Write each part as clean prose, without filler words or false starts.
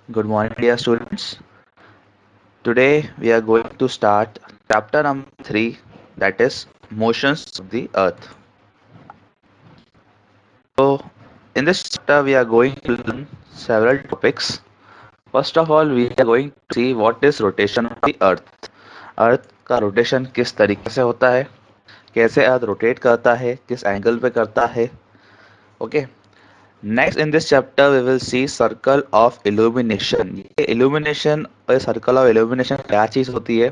Good morning, dear students. Today we are going to start chapter number 3, that is motions of the earth. So, in this chapter, we are going to learn several topics. First of all, we are going to see what is rotation of the earth. अर्थ का rotation किस तरीके से होता है, कैसे earth rotate करता है, किस एंगल पे करता है. Okay. Next in this chapter we will see circle of illumination. ये इल्यूमिनेशन और सर्कल ऑफ इल्यूमिनेशन क्या चीज़ होती है,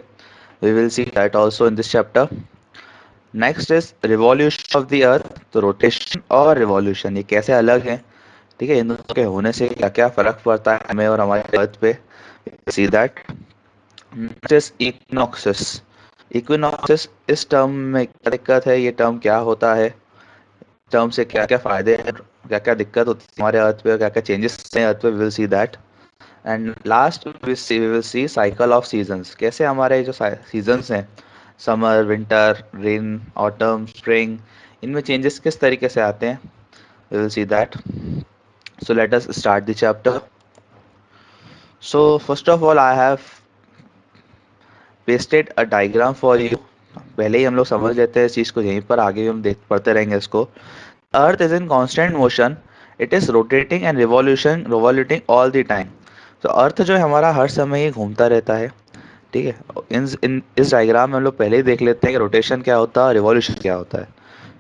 we will see that also in this chapter. Next is revolution of the earth. तो रोटेशन और रिवॉल्यूशन ये कैसे अलग हैं, ठीक है, इन दोनों के होने से क्या क्या फर्क पड़ता है हमें और हमारे अर्थ पे, see that. Next is equinoxes. Equinoxes, इस टर्म में क्या दिक्कत है, ये टर्म क्या होता है, टर्म से क्या क्या फायदे हैं, क्या क्या दिक्कत होती है हमारे अर्थ पे, क्या क्या चेंजेस हैं अर्थ पे, we will see that. And last we will see cycle of seasons. कैसे हमारे जो सीजन्स हैं, summer, winter, rain, autumn, spring, इनमें चेंजेस किस तरीके से आते हैं, we will see that. So let us start the chapter. So first of all I have pasted a diagram for you. पहले ही हम लोग समझ लेते हैं इस चीज़ को, यहीं पर आगे भी हम देख पढ़ते रहेंगे इसको. Earth is in constant motion. It is rotating and revoluting all the time. तो अर्थ जो है हमारा हर समय ही घूमता रहता है, ठीक है. इस डायग्राम में हम लोग पहले ही देख लेते हैं कि रोटेशन क्या होता है, रिवॉल्यूशन क्या होता है.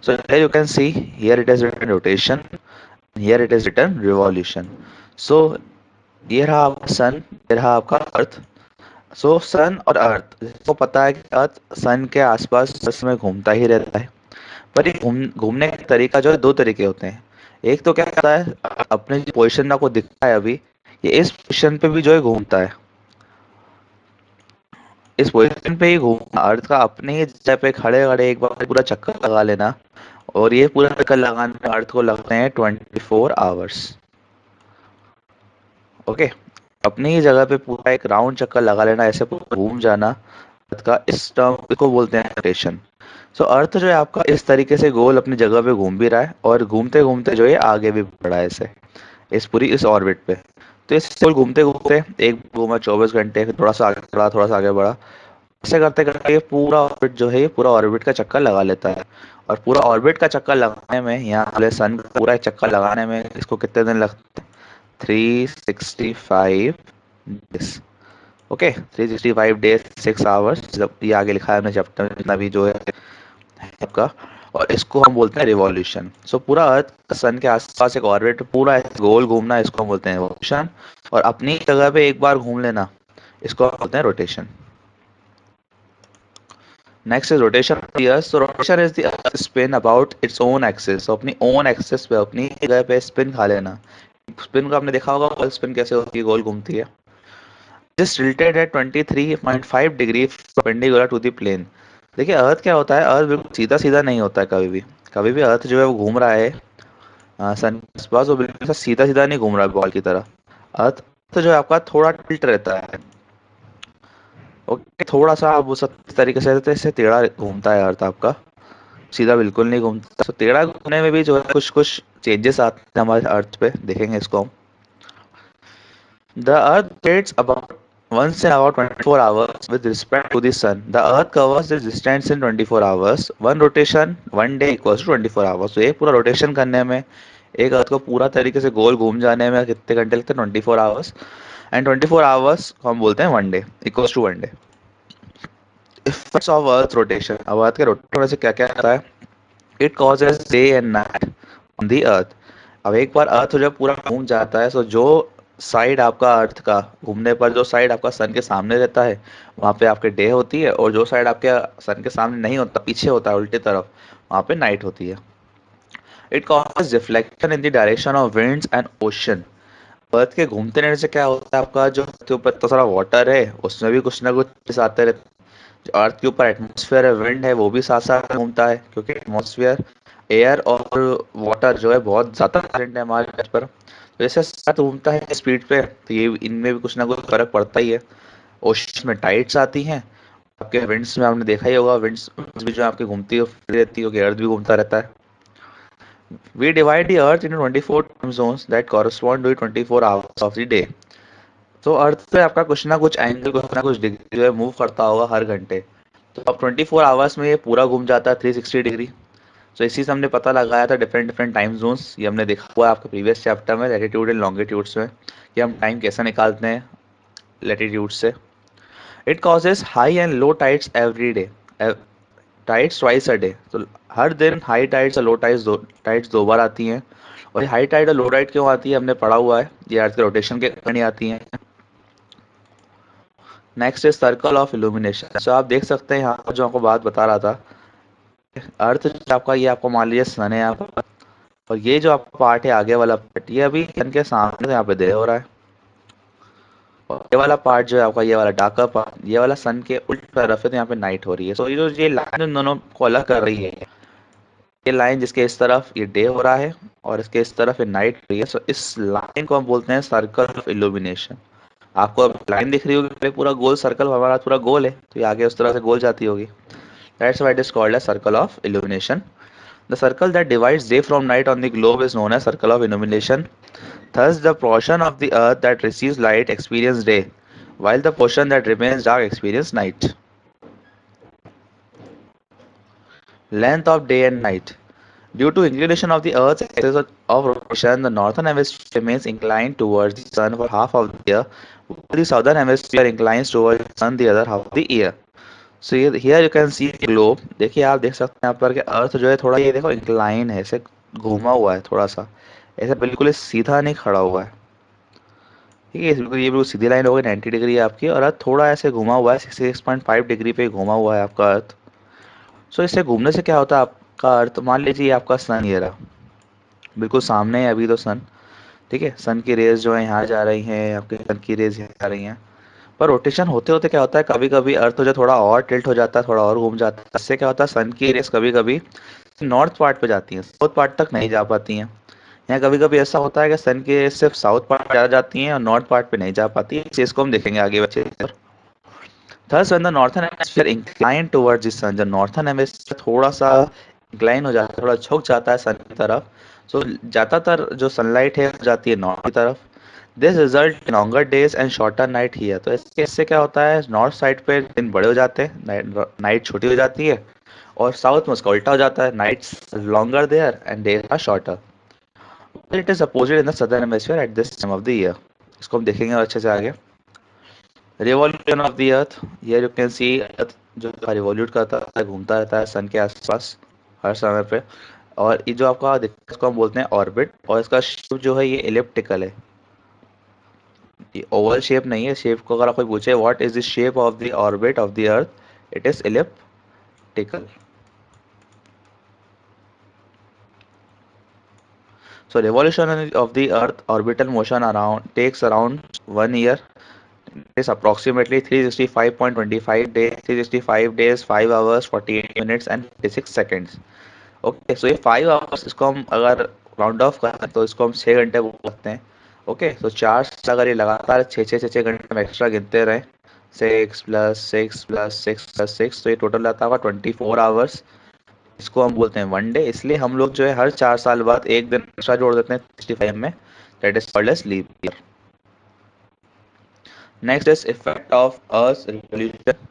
So here you can see, here it is written rotation, here it is written revolution. So ये रहा आपका सन, ये रहा आपका अर्थ. सो सन और अर्थ, जिसको पता है कि अर्थ सन के आसपास हर समय घूमता ही रहता है. पर ये घूमने का तरीका जो है दो तरीके होते हैं. एक तो क्या होता है, अपने जो पोजिशन आपको दिखता है अभी, ये इस पोजिशन पे भी जो है घूमता है, इस पोजीशन पे ही घूमना. अर्थ का अपने ही जगह पे खड़े खड़े एक बार पूरा चक्कर लगा लेना, और ये पूरा चक्कर लगाने में अर्थ को लगते हैं 24 आवर्स. ओके. अपनी ही जगह पे पूरा एक राउंड चक्कर लगा लेना, ऐसे पूरा घूम जाना, अर्थ का इस टर्म को बोलते हैं रोटेशन. सो अर्थ जो है आपका इस तरीके से गोल अपनी जगह पे घूम भी रहा है, और घूमते घूमते जो है आगे भी बढ़ रहा है ऐसे, इस ऑर्बिट पे. तो इस गोल घूमते घूमते एक घूमा 24 घंटे, फिर थोड़ा सा आगे बढ़ा, थोड़ा सा आगे बढ़ा, ऐसे करते करते ये पूरा ऑर्बिट जो है, ये पूरा ऑर्बिट का चक्कर लगा लेता है. और पूरा ऑर्बिट का चक्कर लगाने में, यहाँ वाले सन का पूरा एक चक्कर लगाने में इसको कितने दिन लगते हैं, 365 डेज. ओके, 365 डेज, 6 आवर्स, जब ये आगे लिखा है हमने चैप्टर में जितना भी जो है आपका. और इसको हम बोलते हैं रिवॉल्यूशन. सो पूरा अर्थ सन के आसपास एक ऑर्बिट पूरा ऐसे गोल घूमना, इसको हम बोलते हैं रिवॉल्यूशन. और अपनी जगह पे एक बार घूम लेना, इसको हम बोलते हैं rotation. Next is rotation of the earth. So rotation is the earth spin about its own axis. तो अपनी ओन एक्सिस पे, अपनी जगह पे स्पिन खा लेना. स्पिन को आपने देखा होगा, गोल स्पिन कैसे होती है, गोल घूमती है. Just tilted at 23.5 degree perpendicular to the plane. देखिए अर्थ क्या होता है, अर्थ बिल्कुल सीधा सीधा नहीं होता है कभी भी. कभी भी अर्थ जो है वो घूम रहा है सन के आसपास, वो बिल्कुल सीधा सीधा नहीं घूम रहा है बॉल की तरह. अर्थ तो जो है आपका थोड़ा टिल्ट रहता है. ओके, थोड़ा सा आप उस तरीके से ऐसे टेढ़ा घूमता है अर्थ आपका, सीधा बिल्कुल नहीं घूमता. तो टेढ़ा घूमने में भी जो है कुछ कुछ चेंजेस आते हैं हमारे अर्थ पे, देखेंगे इसको हम. The earth rotates about once in about 24 hours with respect to the sun. The earth covers this distance in 24 hours. One rotation, one day equals to 24 hours. तो एक पूरा रोटेशन करने में, एक अर्थ को पूरा तरीके से गोल घूम जाने में कितने घंटे लगते हैं, 24 आवर्स. एंड 24 आवर्स हम बोलते हैं one day, equals to one day. Effects of Earth rotation. अब अर्थ के रोटेट होने से क्या क्या आता है, it causes day and night on the earth. अब एक बार अर्थ जब पूरा घूम जाता है, तो जो साइड आपका अर्थ का घूमने पर, जो साइड आपका सन के सामने रहता है, वहाँ पे आपके डे होती है, और जो साइड आपके सन के सामने नहीं होता, पीछे होता है उल्टी तरफ, वहाँ पे नाइट होती है. It causes reflection in the direction of winds and ocean. Earth के घूमते रहने से क्या होता है, आपका जो अर्थ के ऊपर इतना सारा वाटर है, उसमें भी कुछ ना कुछ आते रहते हैं. जो अर्थ के ऊपर एटमॉस्फेयर है, विंड है, वो भी साथ साथ घूमता है, क्योंकि एटमॉस्फेयर, एयर और वाटर जो है बहुत ज़्यादा करंट है हमारे अर्थ पर. तो जैसे साथ घूमता है स्पीड पे, तो ये इनमें भी कुछ ना कुछ फर्क पड़ता ही है. ओशन में टाइड्स आती हैं, आपके विंड्स में आपने देखा ही होगा, विंड्स भी जो आपकी घूमती है रहती है, अर्थ भी घूमता रहता है. We divide the Earth into 24 time zones that correspond to 24 hours of the day. तो अर्थ पे आपका कुछ ना कुछ एंगल, कुछ ना कुछ डिग्री जो है मूव करता होगा हर घंटे। तो अब 24 आवर्स में ये पूरा घूम जाता है 360 डिग्री। तो इसी से हमने पता लगाया था डिफरेंट डिफरेंट टाइम जोन्स, ये हमने देखा हुआ है आपके प्रीवियस चैप्टर में लैटिट्यूड एंड लॉन्गिट्यूड्स में, कि हम टाइम कैसे निकालते हैं लैटिट्यूड से। It causes high and low tides every day, tides twice a day. तो हर दिन हाई टाइड्स और लो टाइड्स दो बार आती हैं। और हाई टाइड और लो टाइड क्यों आती है हमने पढ़ा हुआ है, ये अर्थ के रोटेशन के कारण ही आती हैं। Next is circle of illumination. तो आप देख सकते हैं यहाँ पर जो आपको बात बता रहा था, अर्थ जो आपका, ये आपको मान लीजिए सन है यहाँ पर, और ये जो आपका पार्ट है आगे वाला पार्ट, ये अभी सन के सामने से यहाँ पे दे हो रहा है। और ये वाला पार्ट जो है आपका, ये वाला डार्कर पार्ट, ये वाला सन के उल्टी तरफ है, तो यहाँ पे नाइट हो रही है। सो ये लाइन उन दोनों को अलग कर रही है, ये लाइन जिसके इस तरफ ये डे हो रहा है और इसके इस तरफ ये नाइट हो रही है, सो इस लाइन को हम बोलते हैं सर्कल ऑफ इल्यूमिनेशन। आपको अब लाइन दिख रही होगी, पहले पूरा गोल सर्कल, हमारा पूरा गोल है तो ये आगे उस तरह से गोल जाती होगी। That's why it is called as circle of illumination. The circle that divides day from night on the globe is known as circle of illumination. Thus, the portion of the earth that receives light experience day, while the portion that remains dark experience night. Length of day and night. Due to inclination of the Earth's axis of rotation, the northern hemisphere remains inclined towards the sun for half of the year, while the southern hemisphere inclines towards the sun the other half of the year. So here you can see the globe. देखिए आप देख सकते हैं यहाँ पर कि अर्थ जो है थोड़ा, ये देखो इंक्लाइन है, ऐसे घूमा हुआ है थोड़ा सा, ऐसे बिल्कुल ही सीधा नहीं खड़ा हुआ है। ठीक है, बिल्कुल ये बिल्कुल सीधी लाइन हो गई 90 डिग्री आपकी, और अर्थ थोड़ा ऐसे घुमा हुआ है 66.5 डिग्री पे घुमा हुआ है आपका अर्थ। सो इससे घूमने से क्या होता है, आपका अर्थ, मान लीजिए आपका सन ये रहा, बिल्कुल सामने है अभी तो सन। ठीक है, सन की रेज जो है यहाँ जा रही हैं, आपके सन की रेज यहाँ जा रही हैं। पर रोटेशन होते होते क्या होता है, कभी कभी अर्थ जो थोड़ा और टिल्ट हो जाता है, थोड़ा और घूम जाता है। इससे क्या होता है, सन की रेज कभी कभी नॉर्थ पार्ट पे जाती हैं, साउथ पार्ट तक नहीं जा पाती हैं। यहाँ कभी कभी ऐसा होता है कि सन की रेज सिर्फ साउथ पार्ट जा जाती हैं और नॉर्थ पार्ट पे नहीं जा पाती है। इस चीज को हम देखेंगे आगे बच्चे। Thus when the northern hemisphere incline towards the sun, जब नॉर्थर्न हेमिस्फीयर थोड़ा सा इंक्लाइन हो जाता है, थोड़ा झुक जाता है सन की तरफ, सो ज्यादातर जो सनलाइट है वो जाती है नॉर्थ की तरफ। This result in longer days and shorter night here. तो इससे क्या होता है, नॉर्थ साइड पे दिन बड़े हो जाते हैं, नाइट छोटी हो जाती है, और साउथ में उसका उल्टा हो जाता है, nights longer there and days are shorter. It is opposite in the southern hemisphere at this time of the year. इसको हम देखेंगे और अच्छे से आगे। Revolution of the earth, here you can see earth जो रिवॉल्यूट करता है, घूमता रहता है सन के आसपास हर समय पे। और ये जो आपका इसको हम बोलते हैं ऑर्बिट, और इसका शेप जो है ये इलिप्टिकल है, ये ओवल शेप नहीं है। शेप को अगर आप कोई पूछे what is the shape of the orbit of the earth, it is elliptical. So revolution of the Earth orbital motion around takes around 1 year. It is approximately 365.25 days, 365 days, 5 hours, 48 minutes and 56 seconds. Okay, सो ये 5 hours, इसको हम अगर round of करें तो इसको हम 6 घंटे बोल सकते हैं। ओके, तो 4 अगर ये लगातार 6 6 6 6 घंटे में एक्स्ट्रा गिनते रहें, 6 + 6 + 6 + 6, तो ये टोटल आता होगा 24 आवर्स। इसको हम बोलते हैं 1 डे। इसलिए हम लोग जो है हर 4 साल बाद एक दिन एक्स्ट्रा जोड़ देते हैं 65 में, that is called as leap year. Next is effect of earth revolution.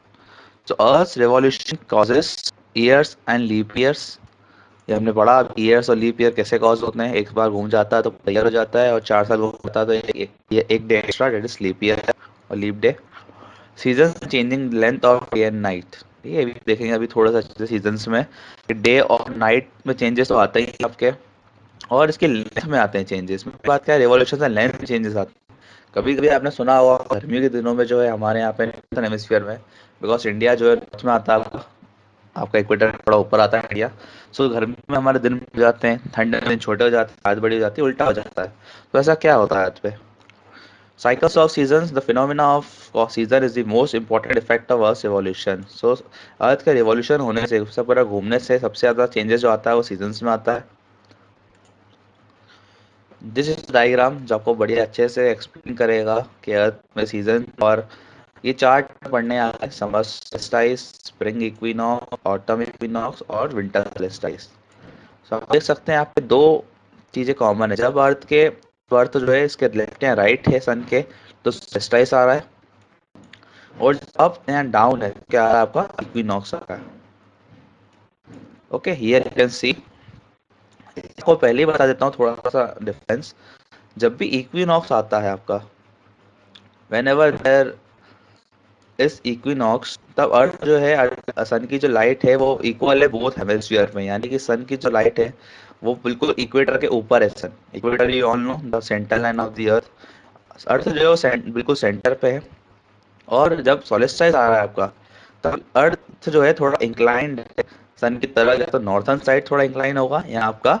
So Earth's revolution causes years and leap years। ये हमने पढ़ा, ईयर्स और लीप ईयर कैसे कॉज होते हैं। एक बार घूम जाता है तो ईयर हो जाता है, और 4 साल घूम जाता है तो एक day extra, that is leap year और leap day. Season changing length of day and night, ठीक है, अभी देखेंगे अभी थोड़ा सा सीजन्स में डे और नाइट में चेंजेस तो आते ही हैं आपके, और इसके लेंथ में आते हैं चेंजेस। में बात क्या है, रिवॉल्यूशन से लेंथ में चेंजेस आते हैं। कभी कभी आपने सुना होगा गर्मियों के दिनों में जो है हमारे यहाँ पे हेमिस्फीयर में, बिकॉज इंडिया जो है नॉर्थ में आता है, आपका इक्वेटर थोड़ा ऊपर आता है इंडिया। सो गर्मी में हमारे दिन बढ़ जाते हैं, ठंड में दिन छोटे हो जाते हैं, रात बड़ी हो जाती है, उल्टा हो जाता है। तो ऐसा क्या होता है आज पे। Cycles of seasons, the phenomena of season is the most important effect of earth revolution. So earth का रिवॉल्यूशन होने से, सब पूरा घूमने से सबसे ज्यादा चेंजेस जो आता है वो सीजन्स में आता है। दिस इज डायग्राम जो आपको बढ़िया अच्छे से एक्सप्लेन करेगा कि अर्थ में सीजन, और ये चार्ट पढ़ने आता है, summer solstice, spring equinox, autumn equinox और विंटर सोल्स्टिस। तो आप देख सकते हैं यहाँ पे दो चीजें कॉमन है। जब अर्थ जो है इसके लेफ्ट या राइट है सन के, तो सोलिस्टाइस आ रहा है, और अप एंड डाउन है क्या आ रहा है आपका, इक्विनॉक्स आ रहा है। ओके, हियर यू कैन सी, आपको पहले ही बता देता हूँ थोड़ा सा डिफरेंस। जब भी इक्विनॉक्स आता है आपका, वेन एवर देयर इस इक्विनॉक्स, तब अर्थ जो है, सन की जो लाइट है वो इक्वल है बोथ हेमिस्फीयर में, यानी कि सन की जो लाइट है वो बिल्कुल इक्वेटर के ऊपर है। Sun equator, you all know the centre line of the earth. Earth जो है वो बिल्कुल सेंटर पे है। और जब सोलिस्टाइस आ रहा है आपका, तब अर्थ जो है थोड़ा इंक्लाइंड है सन की तरफ, या तो नॉर्थन साइड थोड़ा इंक्लाइन होगा या आपका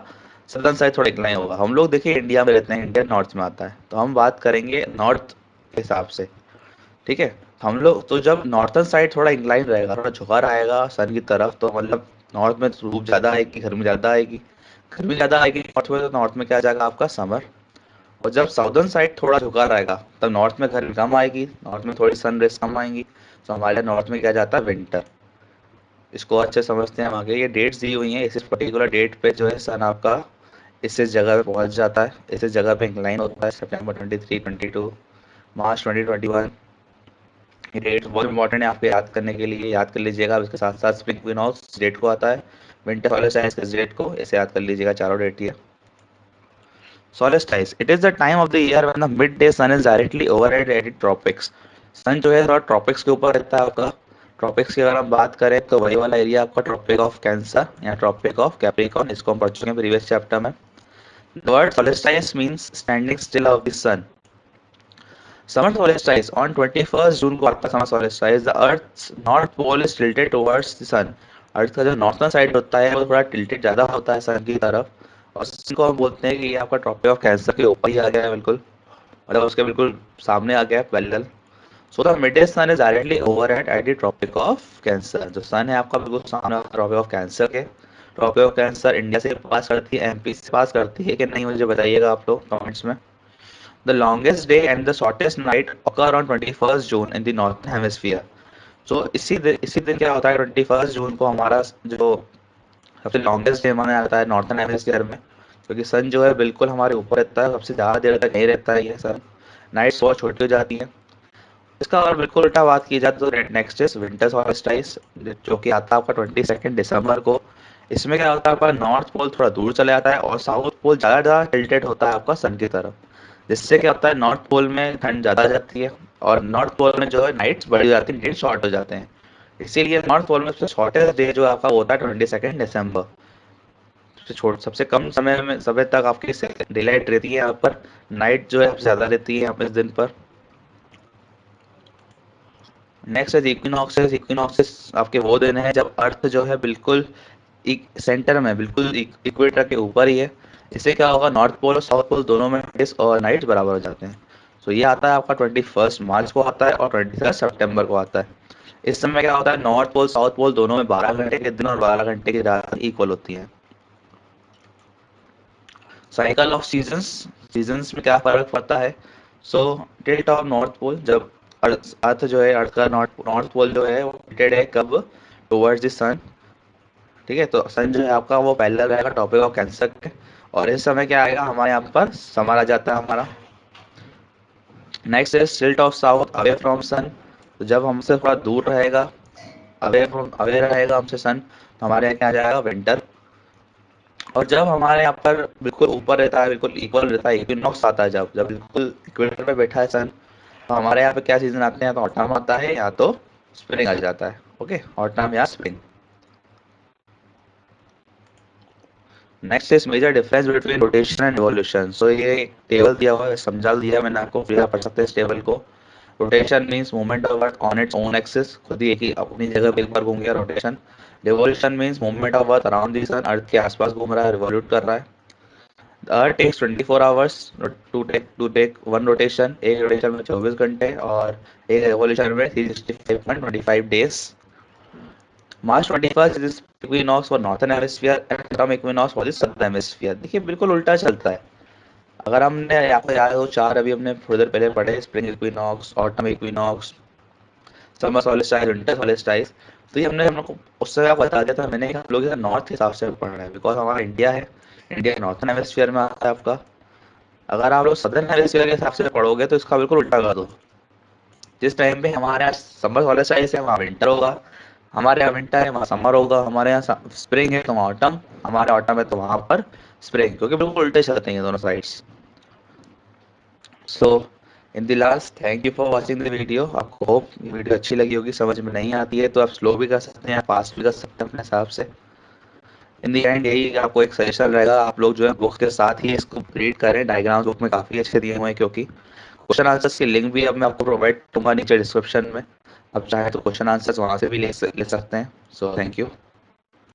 सदर्न साइड थोड़ा इंक्लाइन होगा। हम लोग देखिए इंडिया में रहते हैं, इंडिया नॉर्थ में आता है, तो हम बात करेंगे नॉर्थ के हिसाब से। ठीक है, हम लोग तो जब नॉर्थन साइड थोड़ा इंक्लाइन रहेगा, थोड़ा झुका रहेगा सन की तरफ, तो मतलब नॉर्थ में धूप ज़्यादा आएगी, गर्मी ज़्यादा आएगी। गर्मी ज़्यादा आएगी नॉर्थ में, तो नॉर्थ में क्या आ जाएगा आपका समर। और जब साउदर्न साइड थोड़ा झुका रहेगा, तब नॉर्थ में गर्मी कम आएगी, नॉर्थ में थोड़ी सन रेस कम आएंगी, तो हमारे नॉर्थ में क्या जाता है, विंटर। इसको अच्छे समझते हैं हम आगे। ये डेट्स दी हुई हैं, इस पर्टिकुलर डेट पे जो है सन आपका इस जगह पे पहुंच जाता है, इस जगह पे इंक्लाइन होता है, सितंबर 23, 22, मार्च 2021। ये डेट बहुत इंपॉर्टेंट है आपको याद करने के लिए, याद कर लीजिएगा। इसके साथ साथ स्प्रिंग इक्विनॉक्स डेट को आता है, विंटर सोलिस्टाइस किस डेट को, इसे याद कर लीजिएगा, चारों डेट ही है। Solstice, it is the time of the year when the mid day sun is directly overhead at tropics. Sun जो है थोड़ा ट्रॉपिक्स के ऊपर रहता है आपका। ट्रॉपिक्स की अगर हम बात करें तो वही वाला एरिया आपका ट्रॉपिक ऑफ कैंसर या ट्रॉपिक ऑफ कैप्रिकॉर्न, इसको हम पढ़ चुके हैं प्रीवियस चैप्टर में। The word solstice means standing still of the sun. Summer solstice on 21 June को आता है। Summer solstice, the earth's north pole is tilted towards the sun. Earth का जो नॉर्थर्न साइड होता है वो थोड़ा टिल्टेड ज्यादा होता है सन की तरफ, और सन को हम बोलते हैं कि ये आपका ट्रॉपिक ऑफ कैंसर के ऊपर ही आ गया है बिल्कुल, मतलब उसके बिल्कुल सामने आ गया है parallel. So the mid sun is directly overhead at the Tropic of Cancer. जो सन है आपका बिल्कुल सामने ट्रॉपिक ऑफ कैंसर के। ट्रॉपिक ऑफ कैंसर इंडिया से पास करती है, एमपी से पास करती है कि नहीं, मुझे बताइएगा आप लोग कमेंट्स में। The longest day and the shortest night occur on 21st June in the northern hemisphere. So इसी दिन क्या होता है, 21st जून को हमारा जो सबसे लॉन्गेस्ट डे माना जाता है नॉर्थन हेमिस्फीयर में, क्योंकि सन जो है बिल्कुल हमारे ऊपर रहता है, सबसे ज़्यादा देर तक नहीं रहता है ये सन। नाइट्स बहुत छोटी हो जाती है। इसका अगर बिल्कुल उल्टा बात की जाए तो नेक्स्ट इज विंटर सॉल्स्टिस, जो कि आता है आपका 22 दिसंबर को। इसमें क्या होता है, आपका नॉर्थ पोल थोड़ा दूर चले जाता है और साउथ पोल ज़्यादा ज़्यादा टिल्टेड होता है आपका सन की तरफ, जिससे क्या होता है नॉर्थ पोल में ठंड ज़्यादा आ जाती है, और नॉर्थ पोल में जो है नाइट्स बढ़ जाती है, डे शॉर्ट हो जाते हैं। इसीलिए नॉर्थ पोल में सबसे शॉर्टेस्ट डे जो आपका होता है 22 दिसंबर। सबसे कम समय तक आपकी डे लाइट रहती है यहाँ पर, नाइट जो है सबसे ज़्यादा रहती है यहाँ पर इस दिन पर। नेक्स्ट है इक्विनॉक्सेस। इक्विनॉक्सेस आपके वो दिन है जब अर्थ जो है बिल्कुल सेंटर में, बिल्कुल इक्वेटर के ऊपर ही है। इससे क्या होगा, नॉर्थ पोल और साउथ पोल दोनों में डेज और नाइट्स बराबर हो जाते हैं। सो ये आता है आपका 21 मार्च को आता है और 23 सितंबर को आता है। इस समय क्या होता है, नॉर्थ पोल साउथ पोल दोनों में 12 घंटे के दिन और 12 घंटे की रात इक्वल होती है। साइकिल ऑफ सीजन्स, सीजन्स में क्या फर्क पड़ता है। सो टिल्ट ऑफ नॉर्थ पोल, जब अर्थ जो है, अर्थ का नॉर्थ नॉर्थ पोल जो है वो टिल्टेड है कब, टुवर्ड्स द सन। ठीक है, तो सन जो है आपका वो पैरेलल रहेगा टॉपिक ऑफ कैंसर के, और इस समय क्या आएगा हमारे यहाँ पर, समर आ जाता है हमारा। नेक्स्ट है tilt of south away from sun. तो जब हमसे थोड़ा दूर रहेगा, अवे रहेगा हमसे सन, तो हमारे यहाँ क्या आ जाएगा, विंटर। और जब हमारे यहाँ पर बिल्कुल ऊपर रहता है, बिल्कुल इक्वल रहता है, इक्विनॉक्स आता है, जब जब बिल्कुल इक्वेटर पे बैठा है सन, तो हमारे यहाँ पे क्या सीजन आते हैं, या तो ऑटम आता है या तो स्प्रिंग आ जाता है। ओके, ऑटम या spring. Next is major difference between rotation and revolution. So ये टेबल दिया हुआ है, समझा दिया मैंने आपको, फिर आप पढ़ सकते हैं इस टेबल को। Rotation means movement of earth on its own axis, खुद ही एक ही अपनी जगह पे एक बार घूम गया, rotation. Revolution means movement of earth around the sun, earth के आसपास घूम रहा है, रिवॉल्यूट कर रहा है। Earth takes 24 hours to take one rotation, एक रोटेशन में 24 घंटे, और एक रिवॉल्यूशन में 365.25 days. March 21 is equinox for northern hemisphere and autumn equinox for the southern hemisphere. देखिए बिल्कुल उल्टा चलता है। अगर हमने आपको याद हो, चार अभी हमने थोड़ी देर पहले पढ़े, spring equinox, autumn equinox, summer solstice, winter solstice. तो ये हमने हम लोग को उस समय आपको बता दिया था मैंने कि हम लोग नॉर्थ के हिसाब से पढ़ रहे हैं, बिकॉज हमारा इंडिया है, इंडिया नॉर्थन हेमिस्फीयर में आता है आपका। अगर आप लोग सदर्न हेमिस्फीयर के हिसाब से पढ़ोगे तो इसका बिल्कुल उल्टा कर दो। जिस टाइम पे हमारे यहाँ समर वाले साइड से वहाँ विंटर होगा, हमारे यहाँ विंटर है वहाँ समर होगा, हमारे यहाँ स्प्रिंग है तो वहाँ ऑटम, हमारे ऑटम है तो वहाँ पर स्प्रिंग, क्योंकि बिल्कुल उल्टे चलते हैं दोनों sides. So in the last, thank you for watching the video. आपको होप ये वीडियो अच्छी लगी होगी। समझ में नहीं आती है तो आप स्लो भी कर सकते हैं, फास्ट भी कर सकते हैं अपने हिसाब से। इन दी एंड यही आपको एक सजेशन रहेगा, आप लोग जो है बुक के साथ ही इसको रीड करें। डायग्राम्स बुक में काफ़ी अच्छे दिए हुए हैं, क्योंकि क्वेश्चन आंसर्स की लिंक भी अब मैं आपको प्रोवाइड करूंगा नीचे डिस्क्रिप्शन में। आप चाहे तो क्वेश्चन आंसर्स वहाँ से भी ले सकते हैं। So thank you.